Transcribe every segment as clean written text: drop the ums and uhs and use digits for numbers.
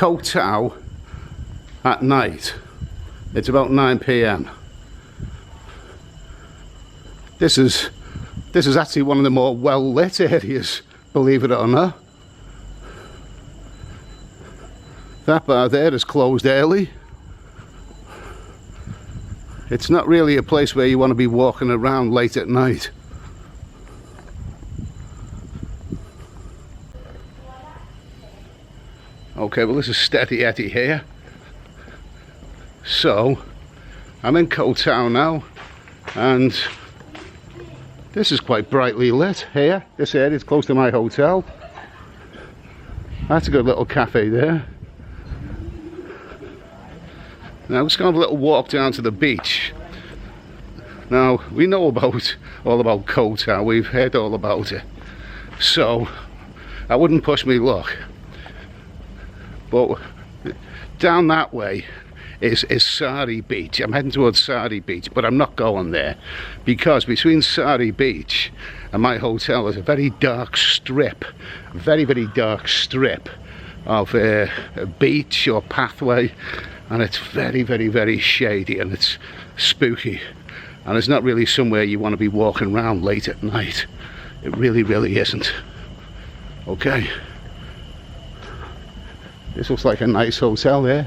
Koh Tao at night. It's about 9 p.m. This is actually one of the more well lit areas, believe it or not. That bar there is closed early. It's not really a place where you want to be walking around late at night. Okay, well, this is Steady Eddie here. So, I'm in Koh Tao now, and this is quite brightly lit here. This area is close to my hotel. That's a good little cafe there. Now, let's go have a little walk down to the beach. Now, we know all about Koh Tao. We've heard all about it. So, I wouldn't push me luck. But down that way is Sari Beach. I'm heading towards Sari Beach, but I'm not going there, because between Sari Beach and my hotel is a very dark strip, very dark strip of a beach or pathway, and it's very shady, and it's spooky, and it's not really somewhere you want to be walking around late at night. It really isn't. Okay. This looks like a nice hotel here.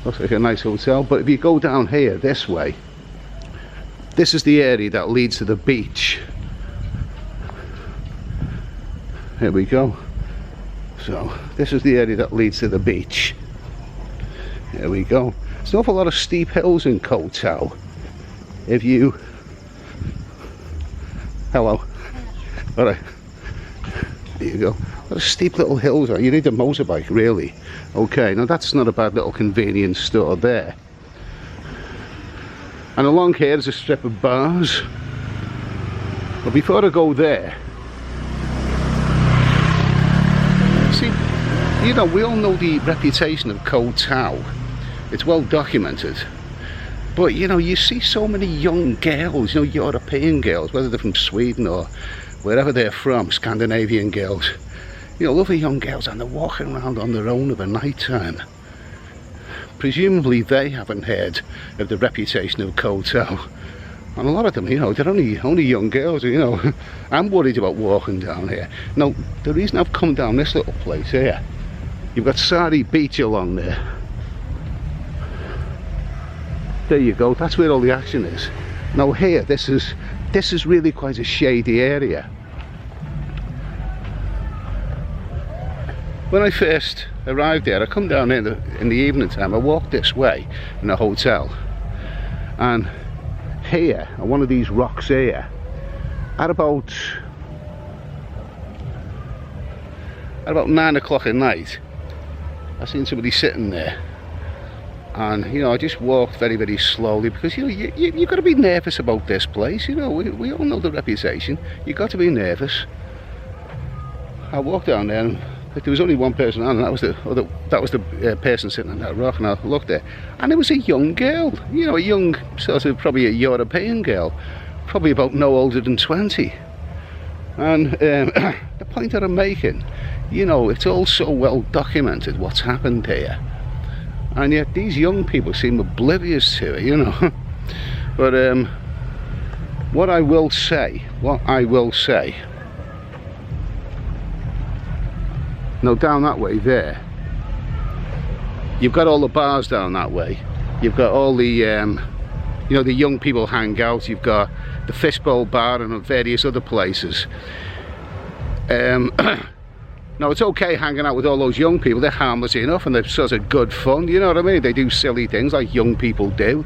Looks like a nice hotel, but if you go down here this way, this is the area that leads to the beach. Here we go. So this is the area that leads to the beach. Here we go. There's an awful lot of steep hills in Koh Tao. If you... Hello. Alright. There you go. What a steep little hills are. You need a motorbike, really. Okay, now that's not a bad little convenience store there. And along here there's a strip of bars. But before I go there, see, you know, we all know the reputation of Koh Tao. It's well documented. But, you know, you see so many young girls, you know, European girls, whether they're from Sweden or wherever they're from, Scandinavian girls. You know, lovely young girls, and they're walking around on their own of a night time. Presumably they haven't heard of the reputation of Koh Tao. And a lot of them, you know, they're only young girls, you know. I'm worried about walking down here. Now, the reason I've come down this little place here, you've got Sari Beach along there. There you go, that's where all the action is. Now here, this is really quite a shady area. When I first arrived there, I come down in the evening time, I walked this way in a hotel, and here, on one of these rocks here, at about 9 o'clock at night, I seen somebody sitting there, and you know, I just walked very slowly, because you know, you got to be nervous about this place. You know, we all know the reputation. You got to be nervous. I walked down there, and there was only one person on, and that was the person sitting on that rock. And I looked there, and it was a young girl, you know, a young, sort of, probably a European girl, probably about no older than 20. And the point that I'm making, you know, it's all so well documented what's happened here, and yet these young people seem oblivious to it, you know. But what I will say, now down that way there, you've got all the bars down that way. You've got all the, you know, the young people hang out. You've got the Fishbowl Bar and various other places. Now it's okay hanging out with all those young people. They're harmless enough, and they're sort of good fun. You know what I mean? They do silly things like young people do.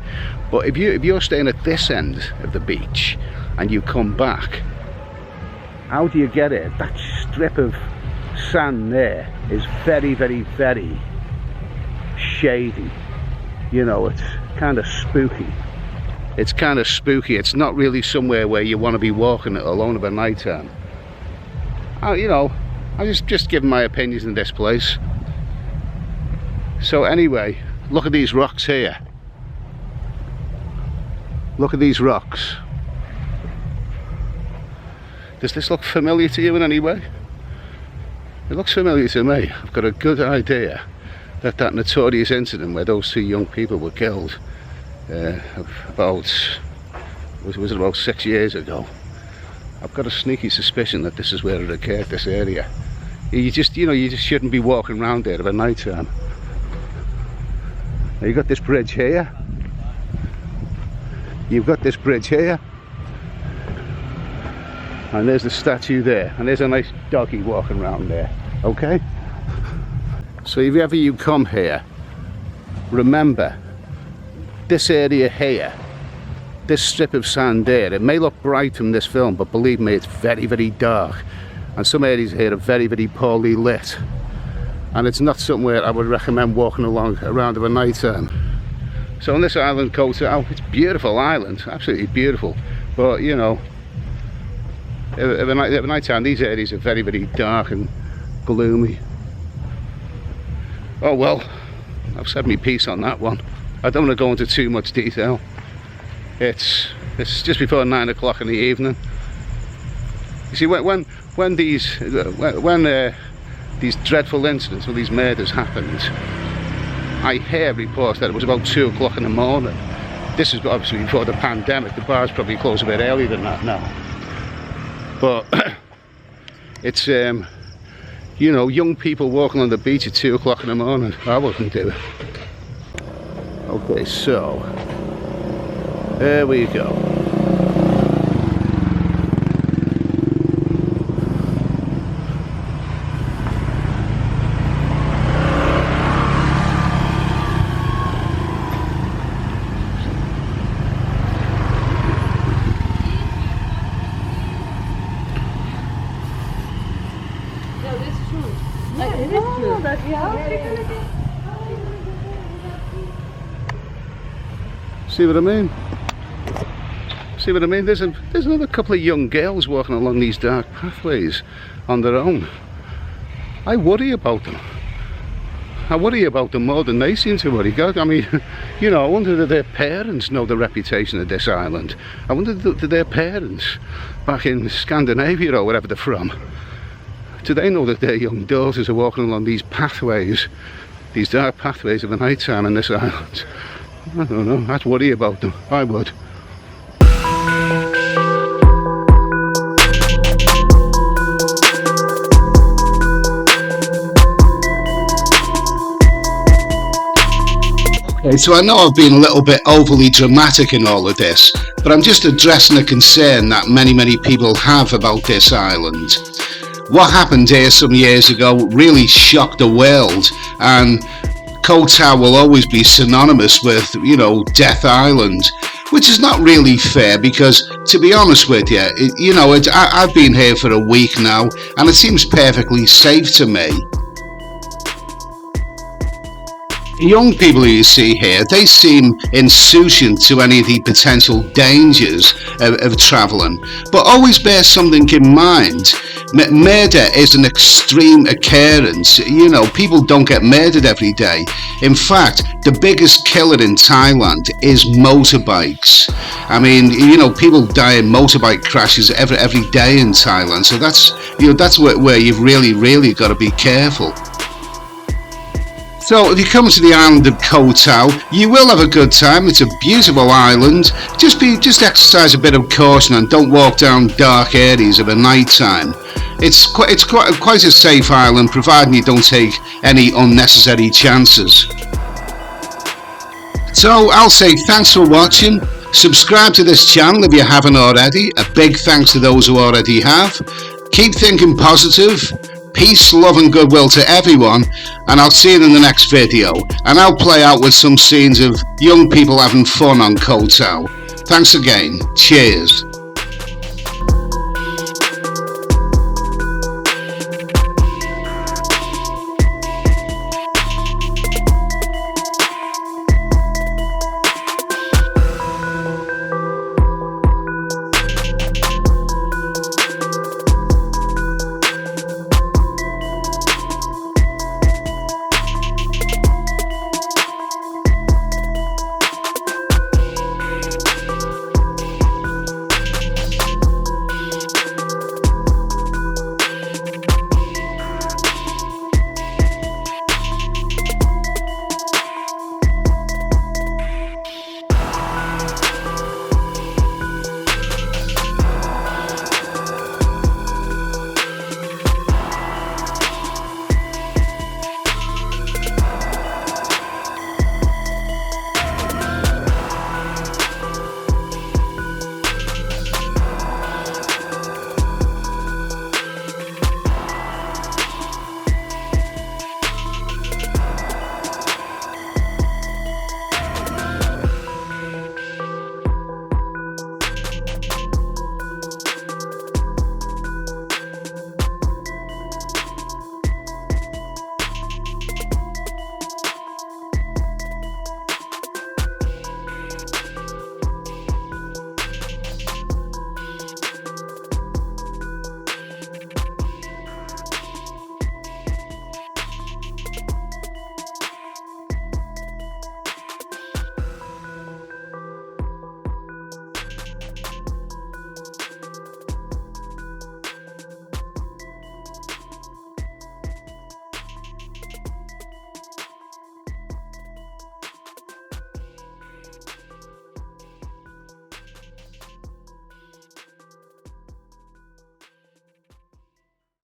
But if you're staying at this end of the beach and you come back, how do you get it? That strip of sand there is very shady. You know, it's kind of spooky. It's not really somewhere where you want to be walking alone of a night time. You know, I'm just giving my opinions in this place. So anyway, look at these rocks here. Look at these rocks. Does this look familiar to you in any way? It looks familiar to me. I've got a good idea that that notorious incident where those two young people were killed about 6 years ago. I've got a sneaky suspicion that this is where it occurred, this area. You just shouldn't be walking around there at night time. Now you've got this bridge here. You've got this bridge here. And there's the statue there. And there's a nice doggy walking around there. Okay? So if ever you come here, remember, this area here, this strip of sand there, it may look bright from this film, but believe me, it's very, very dark. And some areas here are very, very poorly lit. And it's not somewhere I would recommend walking around at night time. So on this island, Koh Tao, it's a beautiful island, absolutely beautiful. But you know, at night time, these areas are very, very dark and gloomy. Oh well, I've said my piece on that one. I don't want to go into too much detail. It's just before 9 o'clock in the evening. You see, when these dreadful incidents, when these murders happened, I hear reports that it was about 2 o'clock in the morning. This is obviously before the pandemic. The bars probably close a bit earlier than that now. But it's you know, young people walking on the beach at 2 o'clock in the morning. I wouldn't do it. Okay, so there we go. See what I mean? See what I mean? There's another couple of young girls walking along these dark pathways on their own. I worry about them. I worry about them more than they seem to worry. God, I mean, you know, I wonder if their parents know the reputation of this island. I wonder if their parents back in Scandinavia or wherever they're from, do they know that their young daughters are walking along these pathways, these dark pathways of the night time in this island? I don't know, I'd worry about them, I would. Okay, so I know I've been a little bit overly dramatic in all of this, but I'm just addressing a concern that many people have about this island. What happened here some years ago really shocked the world, and Koh Tao will always be synonymous with, you know, Death Island, which is not really fair because, to be honest with you, I've been here for a week now and it seems perfectly safe to me. Young people you see here, they seem insouciant to any of the potential dangers of travelling, but always bear something in mind. Murder is an extreme occurrence. You know, people don't get murdered every day. In fact, the biggest killer in Thailand is motorbikes. I mean, you know, people die in motorbike crashes every day in Thailand. So that's where you've really got to be careful. So if you come to the island of Koh Tao, you will have a good time. It's a beautiful island. Just exercise a bit of caution and don't walk down dark areas of a night time. It's quite a safe island, providing you don't take any unnecessary chances. So I'll say thanks for watching. Subscribe to this channel if you haven't already. A big thanks to those who already have. Keep thinking positive. Peace, love and goodwill to everyone, and I'll see you in the next video, and I'll play out with some scenes of young people having fun on Koh Tao. Thanks again. Cheers.